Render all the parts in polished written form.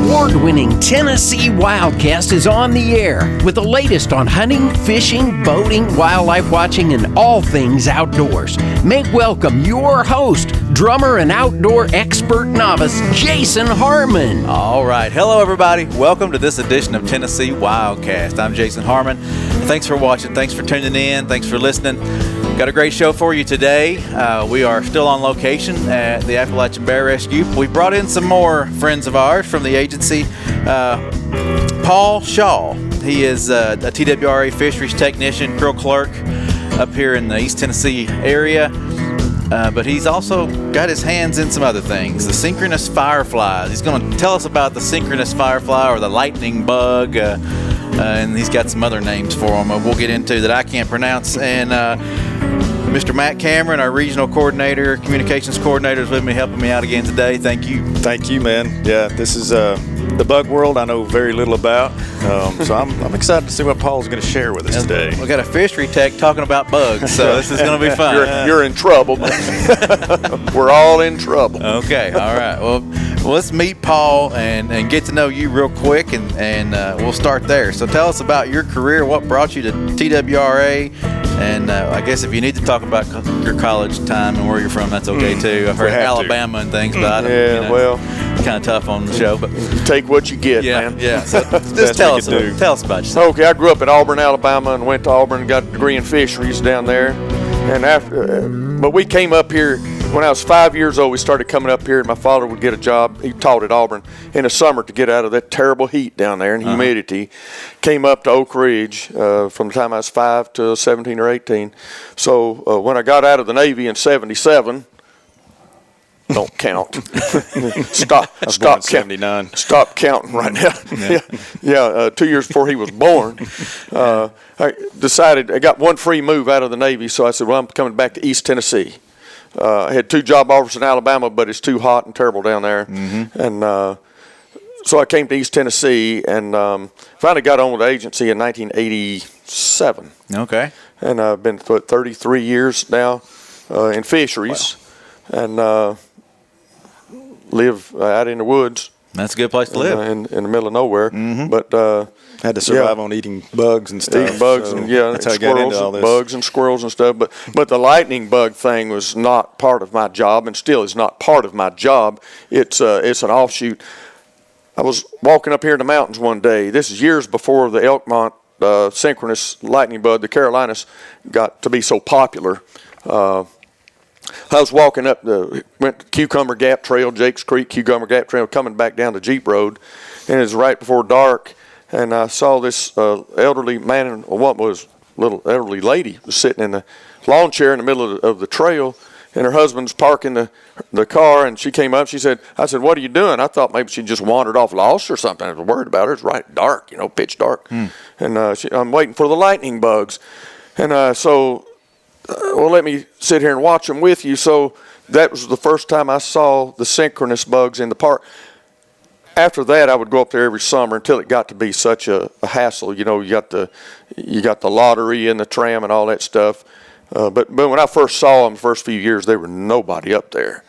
award-winning Tennessee WildCast is on the air with the latest on hunting, fishing, boating, wildlife watching, and all things outdoors. Make welcome your host, drummer and outdoor expert novice, Jason Harmon. All right. Hello, everybody. Welcome to this edition of Tennessee WildCast. I'm Jason Harmon. Thanks for watching. Thanks for tuning in. Thanks for listening. Got a great show for you today. We are still on location at the Appalachian Bear Rescue. We brought in some more friends of ours from the agency. Paul Shaw. He is a TWRA Fisheries Technician, Creel Clerk up here in the East Tennessee area. But he's also got his hands in some other things. The Synchronous Fireflies. He's going to tell us about the Synchronous Firefly or the lightning bug. And he's got some other names for them we'll get into that I can't pronounce. And Mr. Matt Cameron, our regional coordinator, communications coordinator, is with me, helping me out again today. Thank you. Thank you, man. Yeah, this is the bug world I know very little about. So I'm excited to see what Paul's going to share with us today. We got a fishery tech talking about bugs, so this is going to be fun. You're in trouble, man. We're all in trouble. Okay, all right. Well, let's meet Paul and get to know you real quick, and we'll start there. So tell us about your career, what brought you to TWRA, and I guess if you need to talk about your college time and where you're from, that's okay too. I've heard Alabama and things about it. Yeah, well, it's kind of tough on the show, but take what you get, man. Yeah. So just tell us about yourself. Okay, I grew up in Auburn, Alabama, and went to Auburn and got a degree in fisheries down there. And but we came up here when I was 5 years old. We started coming up here, and my father would get a job. He taught at Auburn in the summer to get out of that terrible heat down there and humidity. Came up to Oak Ridge from the time I was 5 to 17 or 18. So when I got out of the Navy in '77. Don't count. Stop counting. 79. Stop counting right now. Yeah. 2 years before he was born. I decided I got one free move out of the Navy, so I said, well, I'm coming back to East Tennessee. I had 2 job offers in Alabama, but it's too hot and terrible down there. And so I came to East Tennessee and finally got on with the agency in 1987. Okay. And I've been 33 years now in fisheries. Wow. And live out in the woods. That's a good place to live. In the middle of nowhere. But had to survive on eating bugs and stuff. Eating bugs, so and that's how I got into all this. Bugs and squirrels and stuff. But the lightning bug thing was not part of my job, and still is not part of my job. It's an offshoot. I was walking up here in the mountains one day. This is years before the Elkmont synchronous lightning bug, the Carolinas, got to be so popular. I was walking up went to Cucumber Gap Trail, Jakes Creek, Cucumber Gap Trail, coming back down the Jeep Road, and it was right before dark, and I saw this elderly man and what was a little elderly lady was sitting in the lawn chair in the middle of the trail, and her husband's parking the car, and she came up, I said, what are you doing? I thought maybe she just wandered off lost or something. I was worried about her. It's right dark, pitch dark. And I'm waiting for the lightning bugs. And well, let me sit here and watch them with you. So that was the first time I saw the synchronous bugs in the park. After that, I would go up there every summer until it got to be such a hassle. You got the lottery and the tram and all that stuff. But when I first saw them the first few years, there were nobody up there.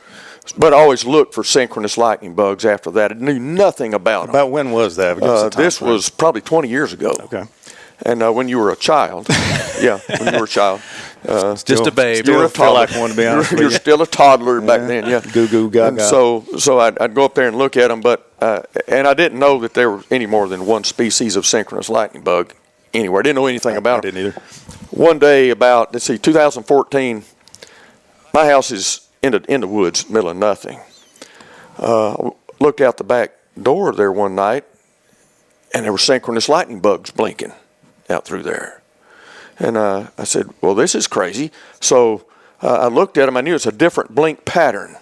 But I always looked for synchronous lightning bugs after that. I knew nothing about them. About when was that? This was probably 20 years ago. Okay. And when you were a child, when you were a child. Just a babe. You're a toddler. Like one, to be honest with You're you. still a toddler back then, yeah. Goo goo gaga. So I'd go up there and look at them, but and I didn't know that there were any more than one species of synchronous lightning bug anywhere. I didn't know anything about them. I didn't either. One day about 2014, my house is in the woods, middle of nothing. Looked out the back door there one night, and there were synchronous lightning bugs blinking out through there. And I said, well, this is crazy. So I looked at them. I knew it's a different blink pattern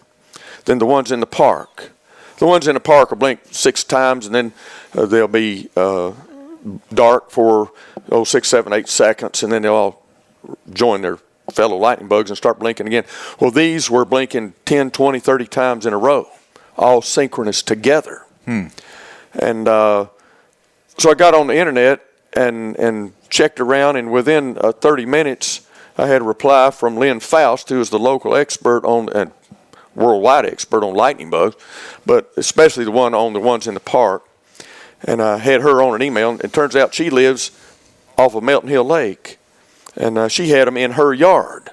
than the ones in the park. The ones in the park will blink 6 times, and then they'll be dark for 6, 7, 8 seconds, and then they'll all join their fellow lightning bugs and start blinking again. Well, these were blinking 10, 20, 30 times in a row, all synchronous together. And so I got on the internet and checked around, and within 30 minutes, I had a reply from Lynn Faust, who is the local expert on worldwide expert on lightning bugs, but especially the ones in the park. And I had her on an email, and it turns out she lives off of Melton Hill Lake, and she had them in her yard.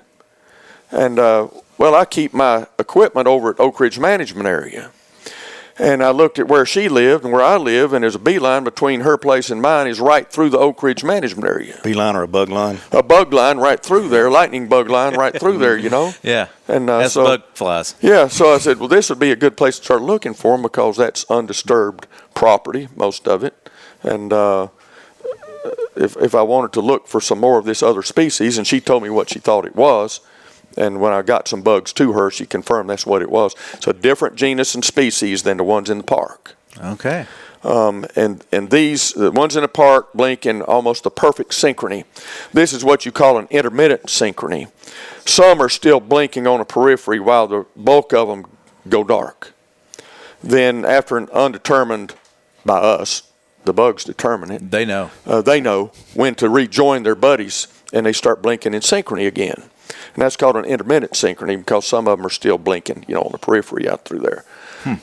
And, I keep my equipment over at Oak Ridge Management Area. And I looked at where she lived and where I live, and there's a beeline between her place and mine is right through the Oak Ridge Management Area. Beeline or a bug line? A bug line right through there, lightning bug line right through there, you know? Yeah, and that's bug flies. Yeah, so I said, well, this would be a good place to start looking for them because that's undisturbed property, most of it. And if I wanted to look for some more of this other species, and she told me what she thought it was, and when I got some bugs to her, she confirmed that's what it was. So a different genus and species than the ones in the park. Okay. And these, the ones in the park, blink in almost a perfect synchrony. This is what you call an intermittent synchrony. Some are still blinking on a periphery while the bulk of them go dark. Then after an undetermined, by us, the bugs determine it. They know. They know when to rejoin their buddies, and they start blinking in synchrony again. And that's called an intermittent synchrony because some of them are still blinking, on the periphery out through there.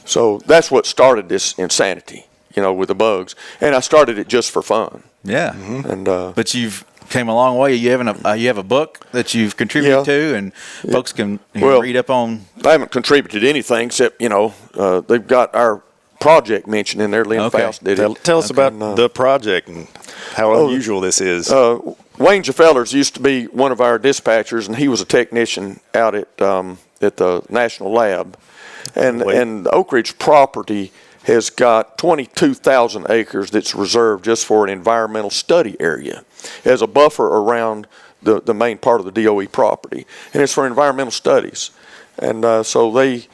So that's what started this insanity, with the bugs. And I started it just for fun. Yeah. Mm-hmm. And but you've came a long way. You have a book that you've contributed to, and folks can read up on. I haven't contributed anything except, they've got our project mentioned in there. Lynn Faust did it. Tell us about the project and how unusual this is. Wayne Jafellers used to be one of our dispatchers, and he was a technician out at the National Lab. And the Oak Ridge property has got 22,000 acres that's reserved just for an environmental study area as a buffer around the main part of the DOE property. And it's for environmental studies. And so they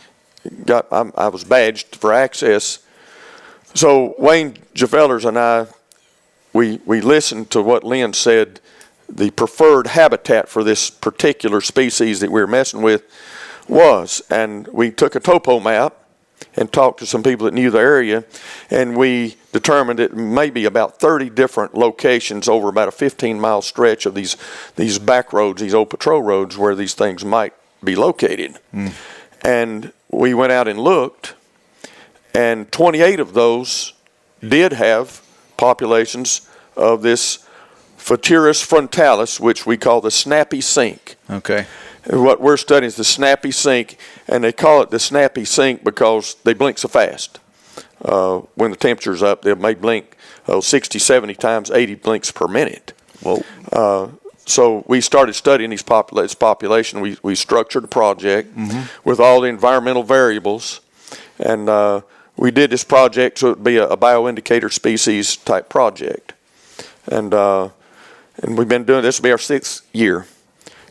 got, I was badged for access. So Wayne Jafellers and I, we listened to what Lynn said the preferred habitat for this particular species that we were messing with was. And we took a topo map and talked to some people that knew the area, and we determined it may be about 30 different locations over about a 15-mile stretch of these back roads, these old patrol roads where these things might be located. And we went out and looked, and 28 of those did have populations of this Fisheries frontalis, which we call the snappy sink. Okay. And what we're studying is the snappy sink, and they call it the snappy sink because they blink so fast. When the temperature's up, they may blink 60, 70 times, 80 blinks per minute. Whoa. So we started studying this population. We structured a project with all the environmental variables, and we did this project so it would be a bioindicator species type project. And we've been doing this. Will be our 6th year.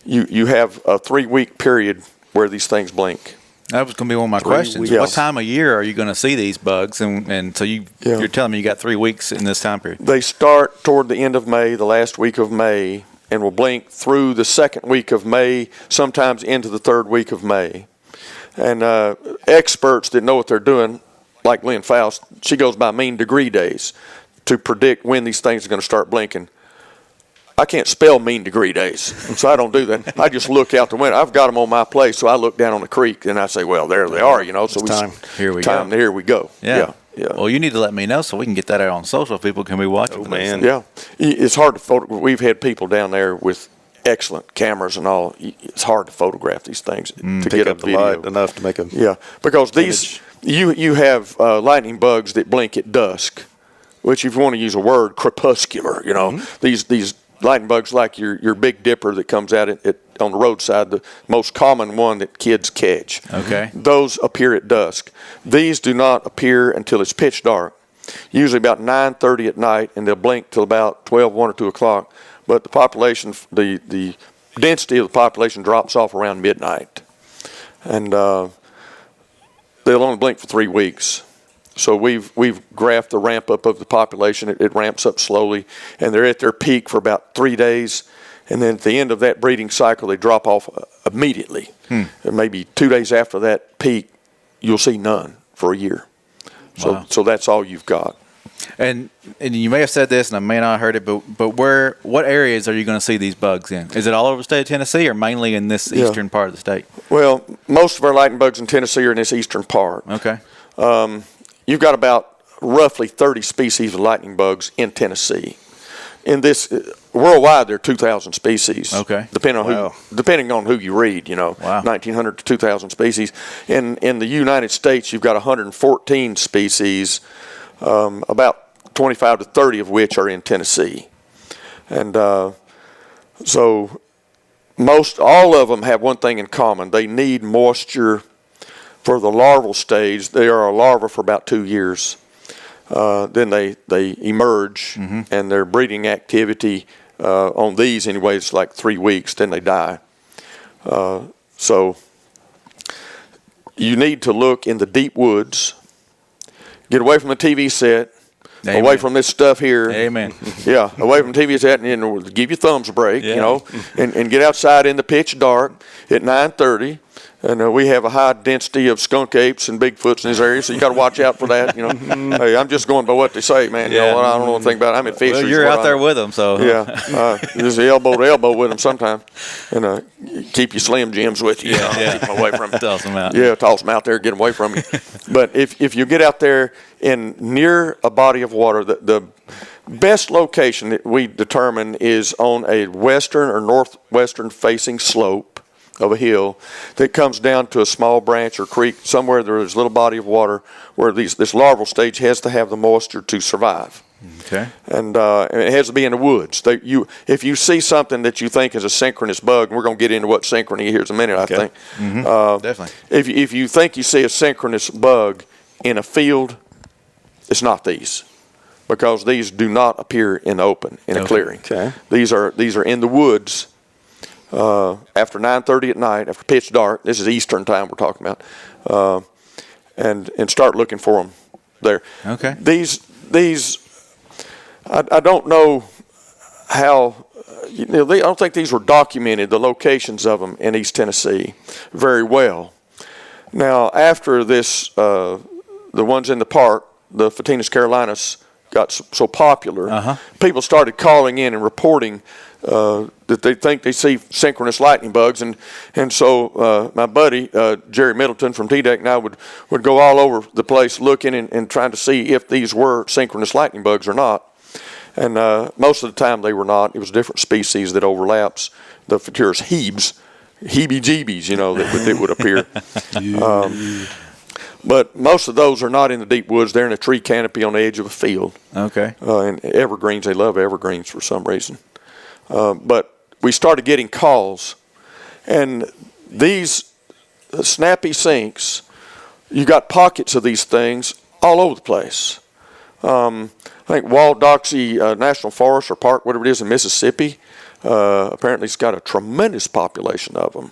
You have a 3-week period where these things blink. That was going to be one of my questions. Yes. What time of year are you going to see these bugs? And so you're telling me you got 3 weeks in this time period. They start toward the end of May, the last week of May, and will blink through the 2nd week of May, sometimes into the 3rd week of May. And experts that know what they're doing, like Lynn Faust, she goes by mean degree days to predict when these things are going to start blinking. I can't spell mean degree days, so I don't do that. I just look out the window. I've got them on my place, so I look down on the creek, and I say, well, there they are, So Here we go. Yeah. Well, you need to let me know so we can get that out on social. People can be watching. Oh, man. Yeah. It's hard to photograph. We've had people down there with excellent cameras and all. It's hard to photograph these things to get up the video. light enough to make a because these you have lightning bugs that blink at dusk, which if you want to use a word, crepuscular. These lightning bugs like your Big Dipper that comes out on the roadside, the most common one that kids catch. Okay. Those appear at dusk. These do not appear until it's pitch dark, usually about 9:30 at night, and they'll blink till about 12, 1 or 2 o'clock. But the population, the density of the population drops off around midnight. And they'll only blink for 3 weeks. So we've graphed the ramp up of the population. It ramps up slowly, and they're at their peak for about 3 days, and then at the end of that breeding cycle, they drop off immediately. And maybe 2 days after that peak, you'll see none for a year. So that's all you've got. And you may have said this, and I may not have heard it, but what areas are you going to see these bugs in? Is it all over the state of Tennessee, or mainly in this eastern part of the state? Well, most of our lightning bugs in Tennessee are in this eastern part. Okay. You've got about roughly 30 species of lightning bugs in Tennessee. In this worldwide, there are 2,000 species. Okay. Depending on who you read, Wow. 1,900 to 2,000 species. In the United States, you've got 114 species, about 25 to 30 of which are in Tennessee, and so all of them have one thing in common: they need moisture for the larval stage. They are a larva for about 2 years. Then they emerge, and their breeding activity on these anyway is like 3 weeks. Then they die. So you need to look in the deep woods. Get away from the TV set. Amen. Away from this stuff here. Amen. Yeah, away from TV set, and give your thumbs a break, and get outside in the pitch dark at 9:30. And we have a high density of skunk apes and Bigfoots in this area, so you got to watch out for that. Hey, I'm just going by what they say, man. I don't know anything about it. I'm at Fisheries. Well, you're out there with them, so just elbow to elbow with them sometimes, and keep your Slim Jims with you. Keep them away from you. Toss them out. Yeah, toss them out there, get them away from you. But if you get out there near a body of water, the best location that we determine is on a western or northwestern facing slope of a hill that comes down to a small branch or creek, somewhere there's a little body of water where this larval stage has to have the moisture to survive. Okay. And it has to be in the woods. If you see something that you think is a synchronous bug, and we're going to get into what synchrony here in a minute, I think. Definitely. If you think you see a synchronous bug in a field, it's not these, because these do not appear in the open, in a clearing. Okay. These are in the woods. After 9:30 at night, after pitch dark. This is Eastern time we're talking about, and start looking for them there. Okay. These I don't know how. I don't think these were documented, the locations of them in East Tennessee, very well. Now, after this, the ones in the park, the Photinus carolinus, got so popular, people started calling in and reporting that they think they see synchronous lightning bugs, and so my buddy Gerry Middleton from TDEC and I would go all over the place looking and trying to see if these were synchronous lightning bugs or not. And most of the time they were not. It was different species that overlaps. The Photinus heebie-jeebies, that would appear. But most of those are not in the deep woods. They're in a tree canopy on the edge of a field. Okay. And evergreens, they love evergreens for some reason. But we started getting calls, and these snappy sinks, you got pockets of these things all over the place. I think Waldoxie National Forest or Park, whatever it is in Mississippi, apparently it's got a tremendous population of them.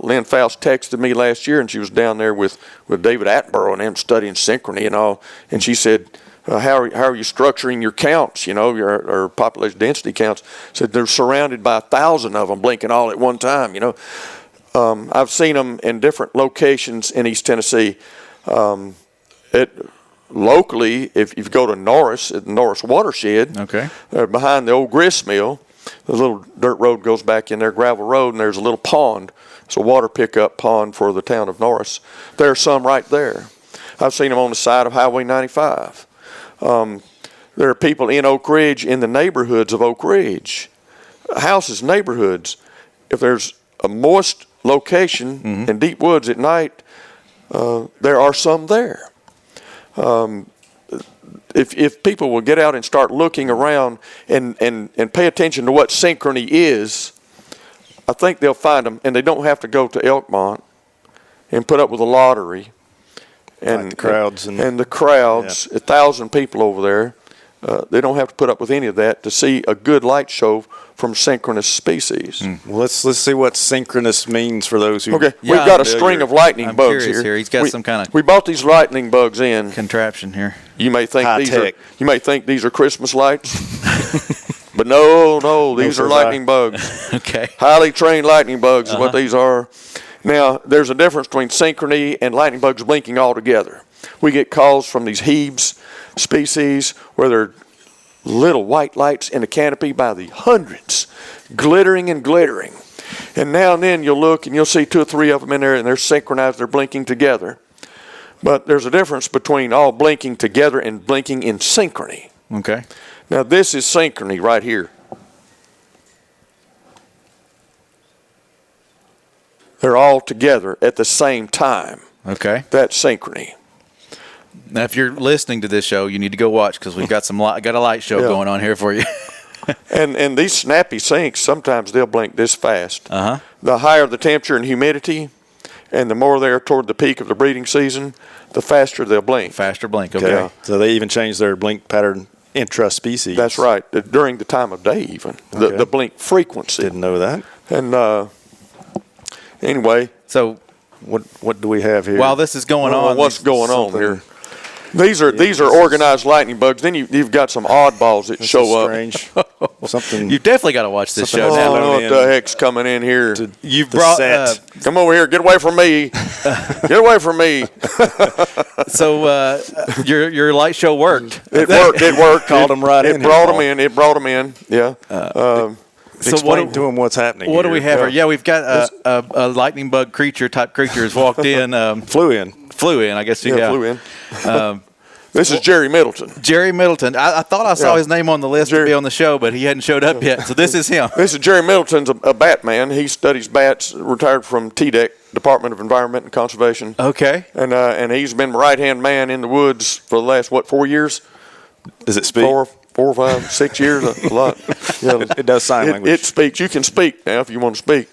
Lynn Faust texted me last year, and she was down there with David Attenborough and them studying synchrony and all, and she said, how are you structuring your counts, your population density counts? Said they're surrounded by 1,000 of them blinking all at one time, I've seen them in different locations in East Tennessee. Locally, if you go to Norris, at the Norris watershed, behind the old grist mill, the little dirt road goes back in there, gravel road, and there's a little pond. It's a water pickup pond for the town of Norris. There are some right there. I've seen them on the side of Highway 95. There are people in Oak Ridge, in the neighborhoods of Oak Ridge, houses, neighborhoods. If there's a moist location in deep woods at night, there are some there. If people will get out and start looking around and pay attention to what synchrony is, I think they'll find them, and they don't have to go to Elkmont and put up with a lottery. And like the crowds. And the crowds, 1,000 people over there, they don't have to put up with any of that to see a good light show from synchronous species. Well, let's see what synchronous means for those who. Okay, we've got a string of lightning bugs here. He's got some kind of. We bought these lightning bugs in contraption here. You may think High tech. these are Christmas lights, but no, these are lightning bugs. Okay. Highly trained lightning bugs is what these are. Now, there's a difference between synchrony and lightning bugs blinking all together. We get calls from these Hebes species where they're little white lights in a canopy by the hundreds, glittering and glittering. And now and then you'll look and you'll see 2 or 3 of them in there, and they're synchronized, they're blinking together. But there's a difference between all blinking together and blinking in synchrony. Okay. Now this is synchrony right here. They're all together at the same time. Okay. That's synchrony. Now, if you're listening to this show, you need to go watch because we've got got a light show going on here for you. And these snappy sinks, sometimes they'll blink this fast. Uh-huh. The higher the temperature and humidity, and the more they're toward the peak of the breeding season, the faster they'll blink. Faster blink, okay. Yeah. So they even change their blink pattern intra-species. That's right, during the time of day even, Okay. the blink frequency. Didn't know that. And anyway. So what do we have here? while this is going on, What's going on here? These are organized lightning bugs. Then you've got some oddballs that show up. Strange. Something. You've definitely got to watch this show I now. don't know what the heck's coming in here. You've the brought set. Come over here. Get away from me. Get away from me. so your light show worked. It worked. It worked. Called them right in It here, brought Paul. them in. It brought them in. Yeah. So Explain to them what's happening. What do we have Yeah. here? Yeah, we've got a lightning bug creature has walked in. Flew in. Flew in, I guess. Yeah, flew in. This is Gerry Middleton. Gerry Middleton. I thought I saw Yeah. his name on the list to be on the show, but he hadn't showed up yet. So this is him. This is Gerry Middleton's a bat man. He studies bats, retired from TDEC, Department of Environment and Conservation. Okay. And he's been right-hand man in the woods for the last, 4 years? Does it speak? 4, 5, 6 years, a lot. Yeah, It does sign language. It speaks. You can speak now if you want to speak.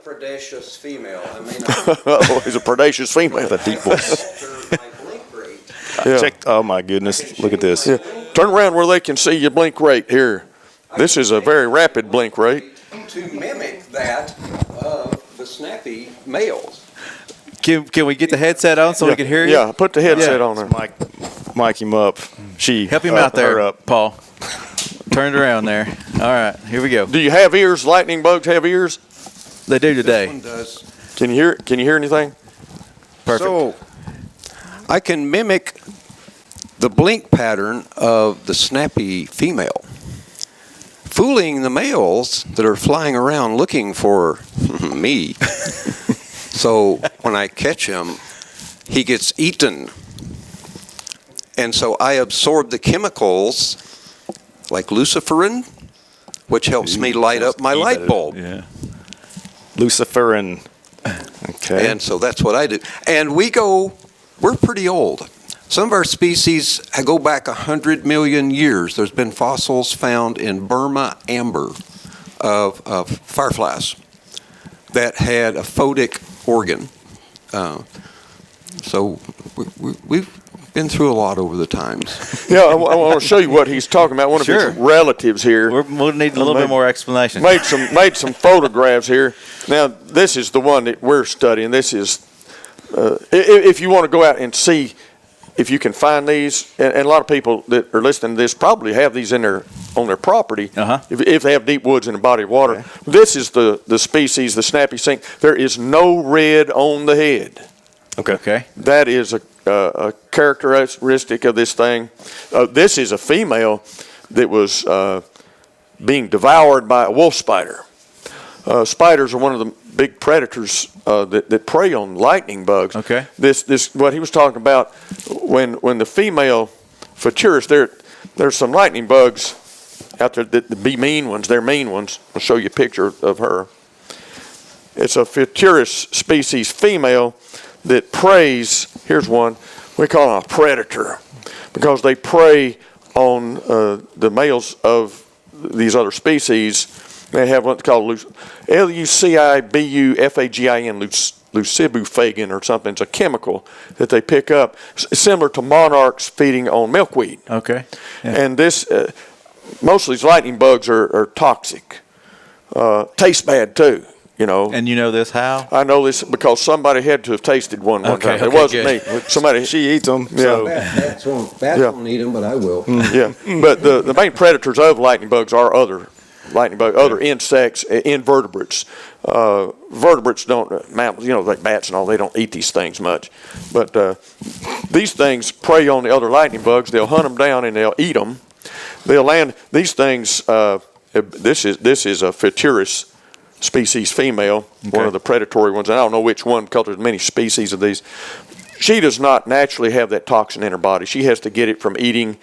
Predacious female. I mean, Oh, he's a predacious female. The deep voice. my blink rate. Yeah. Check. Oh my goodness! Look at this. Yeah. Turn around where they can see your blink rate here. This is a very rapid blink rate. To mimic that of the snappy males. Can we get the headset on so we can hear you? Yeah, put the headset on there. Mic him up. Help him out there, her up. Paul. Turned around there. All right, here we go. Do you have ears? Lightning bugs have ears? They do This today. one does. Can you hear? Can you hear anything? Perfect. So I can mimic the blink pattern of the snappy female, fooling the males that are flying around looking for me. So when I catch him, he gets eaten. And so I absorb the chemicals like luciferin, which helps me light up my light bulb. Yeah. Luciferin. Okay. And so that's what I do. And we're pretty old. Some of our species go back 100 million years. There's been fossils found in Burma amber of fireflies that had a photic organ. So we've been through a lot over the times. Yeah, I want to show you what he's talking about. One of Sure. his relatives here We'll need a little bit more explanation. made some photographs here. Now, this is the one that we're studying. This is, if you want to go out and see if you can find these, and a lot of people that are listening to this probably have these on their property, Uh-huh. if they have deep woods and a body of water. Okay. This is the species, the snappy sink. There is no red on the head. Okay. That is a characteristic of this thing. This is a female that was being devoured by a wolf spider. Spiders are one of the big predators that prey on lightning bugs. Okay. This what he was talking about when the female Fisheries, there's some lightning bugs out there that be mean ones. They're mean ones. I'll show you a picture of her. It's a Fisheries species female that preys. Here's one. We call them a predator because they prey on the males of these other species. They have what's called Lucibufagin, lucibufagin or something. It's a chemical that they pick up, similar to monarchs feeding on milkweed. Okay. Yeah. And this, most of these lightning bugs are toxic. Taste bad too. You know, And you know this how? I know this because somebody had to have tasted one time. Okay, It wasn't good. me. Somebody. She eats them. Yeah. So Bats Yeah. won't eat them, but I will. Yeah, but the main predators of lightning bugs are other insects, invertebrates. Vertebrates don't, mammals, like bats and all, they don't eat these things much. But These things prey on the other lightning bugs. They'll hunt them down and they'll eat them. They'll land these things. This is a Fisheries species female, one of the predatory ones. I don't know which one because there's many species of these. She does not naturally have that toxin in her body. She has to get it from eating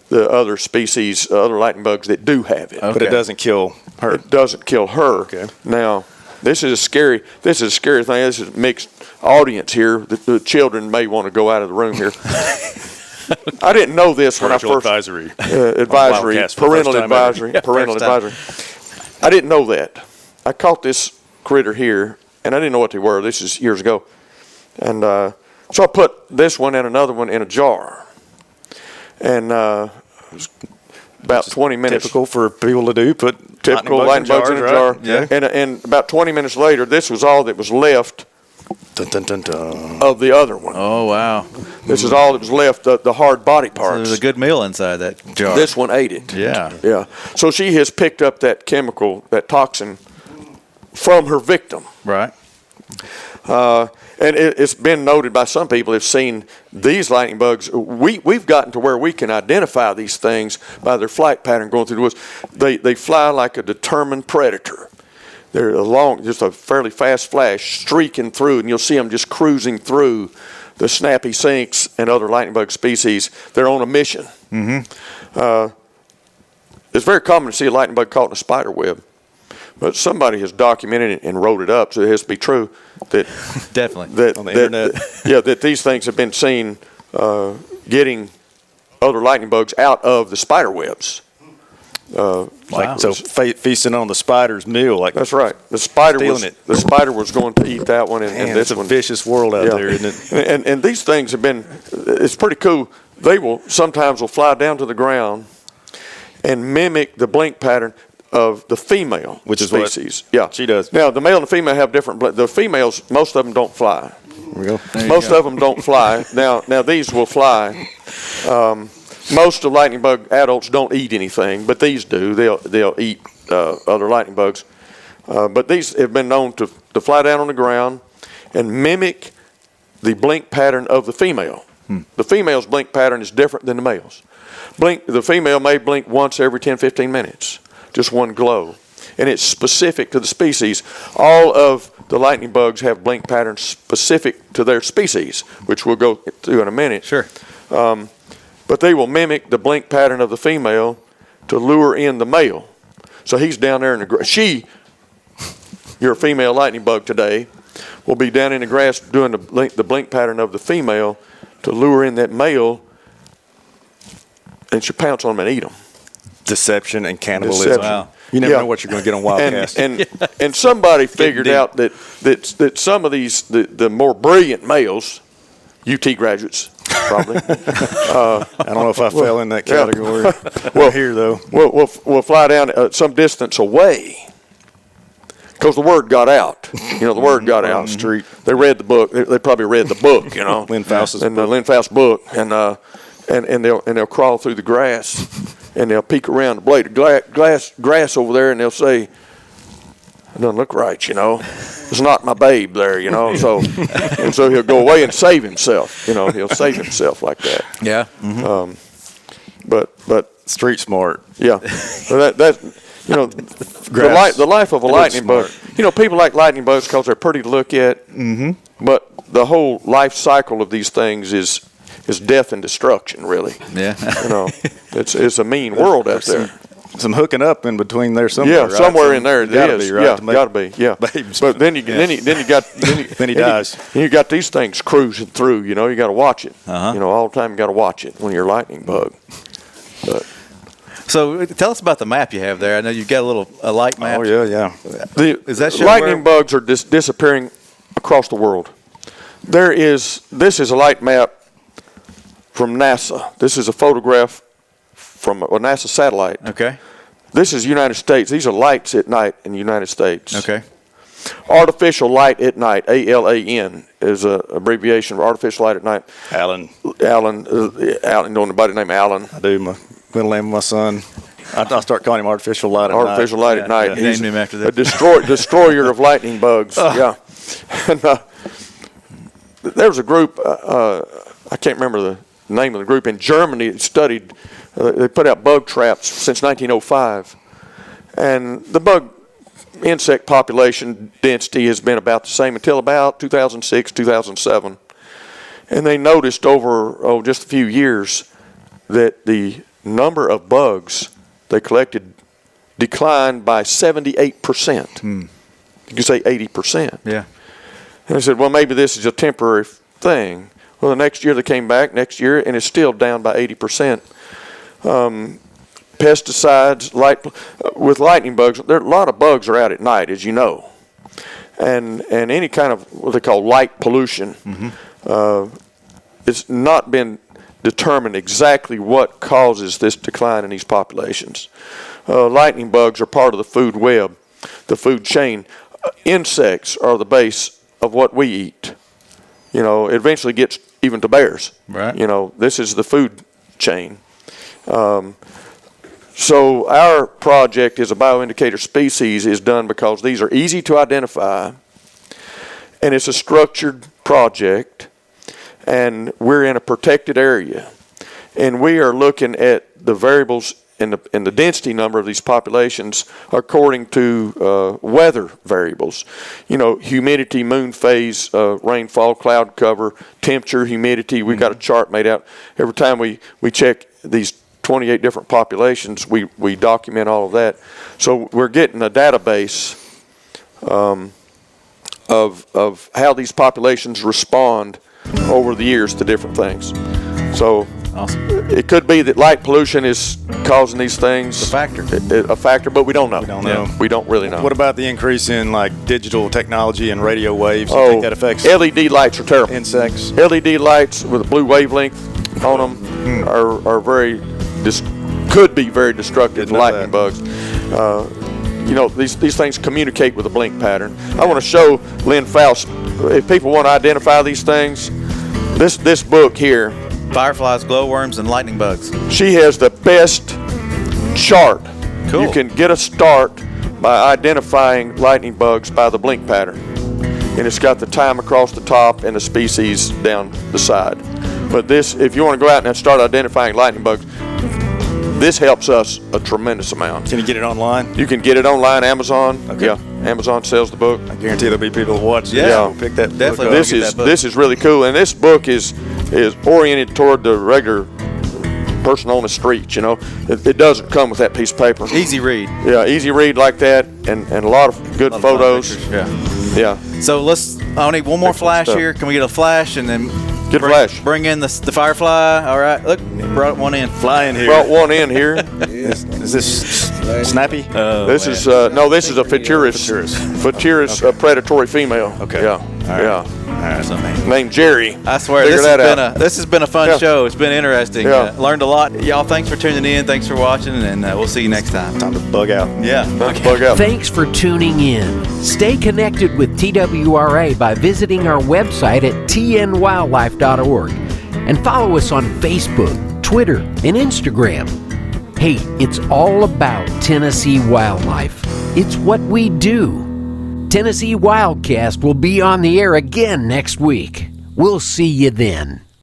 the other species, other lightning bugs that do have it. But it doesn't kill her. It doesn't kill her. Okay. Now, this is a scary thing. This is a mixed audience here. The children may want to go out of the room here. I didn't know this when I first advisory, parental advisory. I didn't know that. I caught this critter here, and I didn't know what they were. This is years ago, and so I put this one and another one in a jar, and about 20 minutes. Typical for people to do. Put typical lightning bugs in a jar. Yeah. And about 20 minutes later, this was all that was left of the other one. Oh, wow. This is all that was left, the hard body So parts. there's a good meal inside that jar. This one ate it. Yeah. Yeah. So she has picked up that chemical, that toxin, from her victim. Right. And it's been noted by some people who've seen these lightning bugs. We've gotten to where we can identify these things by their flight pattern going through the woods. They fly like a determined predator. They're just a fairly fast flash streaking through, and you'll see them just cruising through the snappy sinks and other lightning bug species. They're on a mission. Mm-hmm. It's very common to see a lightning bug caught in a spider web. But somebody has documented it and wrote it up, so it has to be true. That Definitely. That, on the internet. That these things have been seen getting other lightning bugs out of the spider webs. Wow. So feasting on the spider's meal. That's right. The spider was going to eat that one, and this it's a one. vicious world out there, isn't it? And these things have been. It's pretty cool. They will sometimes fly down to the ground and mimic the blink pattern of the female Which is species. what she does. Now, the male and the female have different. The females, most of them don't fly. There we go. Most of them don't fly. Now these will fly. Most of lightning bug adults don't eat anything, but these do. They'll eat other lightning bugs. But these have been known to fly down on the ground and mimic the blink pattern of the female. The female's blink pattern is different than the male's. The female may blink once every 10, 15 minutes. Just one glow. And it's specific to the species. All of the lightning bugs have blink patterns specific to their species, which we'll go through in a minute. Sure. But they will mimic the blink pattern of the female to lure in the male. So he's down there in the grass. You're a female lightning bug today, will be down in the grass doing the blink pattern of the female to lure in that male, and she'll pounce on them and eat them. Deception and cannibalism. Deception. Wow. You never know what you're going to get on WildCast. And somebody figured out that some of these the more brilliant males, UT graduates probably. I don't know if I fell in that category. Well, Here though, we'll fly down some distance away because the word got out. The word got out. on the street. They read the book. They probably read the book. Lynn Faust's and the Lynn Faust book, and they'll crawl through the grass. And they'll peek around the blade of grass over there, and they'll say, "It doesn't look right, It's not my babe there, So, and so he'll go away and save himself. He'll save himself like that. Yeah. Mm-hmm. But street smart. yeah, so the life of a lightning bug. smart. People like lightning bugs because they're pretty to look at. Mm-hmm. But the whole life cycle of these things is death and destruction, really. Yeah. It's a mean world out there. Some hooking up in between there somewhere. Yeah, right? somewhere in there it gotta is. be, right, Yeah, to make gotta be. Yeah. babies. But then he dies. You got these things cruising through. You got to watch it. Uh-huh. All the time you got to watch it when you're a lightning bug. But So tell us about the map you have there. I know you've got a light map. Oh yeah. Is that show lightning bugs are disappearing across the world. This is a light map from NASA. This is a photograph from a NASA satellite. Okay. This is United States. These are lights at night in the United States. Okay. Artificial light at night, ALAN, is an abbreviation for artificial light at night. Alan. Alan, you know anybody named Alan? I do. My middle name of my son. I'll start calling him artificial light at night. Artificial light at night. You named him after that. A destroyer of lightning bugs. Yeah. And there was a group I can't remember the name of the group in Germany that studied. They put out bug traps since 1905, and the bug insect population density has been about the same until about 2006, 2007. And they noticed over just a few years that the number of bugs they collected declined by 78%. You can say 80%. Yeah. And I said, well, maybe this is a temporary thing. Well, the next year they came back, and it's still down by 80%. Pesticides, with lightning bugs, there are a lot of bugs are out at night, as you know. And any kind of what they call light pollution, it's not been determined exactly what causes this decline in these populations. Lightning bugs are part of the food web, the food chain. Insects are the base of what we eat. You know, it eventually gets even to bears. Right. You know, this is the food chain. So our project as a bioindicator species is done because these are easy to identify, and it's a structured project, and we're in a protected area, and we are looking at the variables in the density number of these populations according to weather variables. You know, humidity, moon phase, rainfall, cloud cover, temperature, humidity. We've got a chart made out. Every time we check these 28 different populations, we document all of that. So we're getting a database of how these populations respond over the years to different things. So awesome. It could be that light pollution is causing these things. A factor. A factor, but we don't know. We don't know. Yeah. We don't really know. What about the increase in like digital technology and radio waves? Do you think that affects LED lights are terrible. insects? LED lights with a blue wavelength on them are could be very destructive to lightning bugs. You know, these things communicate with a blink pattern. I want to show Lynn Faust, if people want to identify these things, this book here. Fireflies, glowworms, and lightning bugs. She has the best chart. Cool. You can get a start by identifying lightning bugs by the blink pattern. And it's got the time across the top and the species down the side. But this, if you want to go out and start identifying lightning bugs, this helps us a tremendous amount. Can you get it online? You can get it online, Amazon. Okay. Yeah, Amazon sells the book. I guarantee there'll be people who watch this. Yeah. Who'll pick that Definitely. book up. This is really cool, and this book is oriented toward the regular person on the street. You know, it doesn't come with that piece of paper. Easy read. Yeah, easy read like that, and a lot of good photos. Yeah. Yeah. So I need one more Excellent flash stuff. here. Can we get a flash and then Get a flash. Bring in the firefly. All right. Look, brought one in. Flying here. Brought one in here. Is this Snappy? This is this is a Fisheries predatory female. Okay. Yeah. All right. Yeah. All right, so Named Gerry. I swear, Figure this has been a fun Yeah. show. It's been interesting. Yeah. Learned a lot. Y'all, thanks for tuning in. Thanks for watching, and we'll see you next time. time to bug out. Yeah. Let's bug out. Thanks for tuning in. Stay connected with TWRA by visiting our website at tnwildlife.org and follow us on Facebook, Twitter, and Instagram. Hey, it's all about Tennessee wildlife. It's what we do. Tennessee WildCast will be on the air again next week. We'll see you then.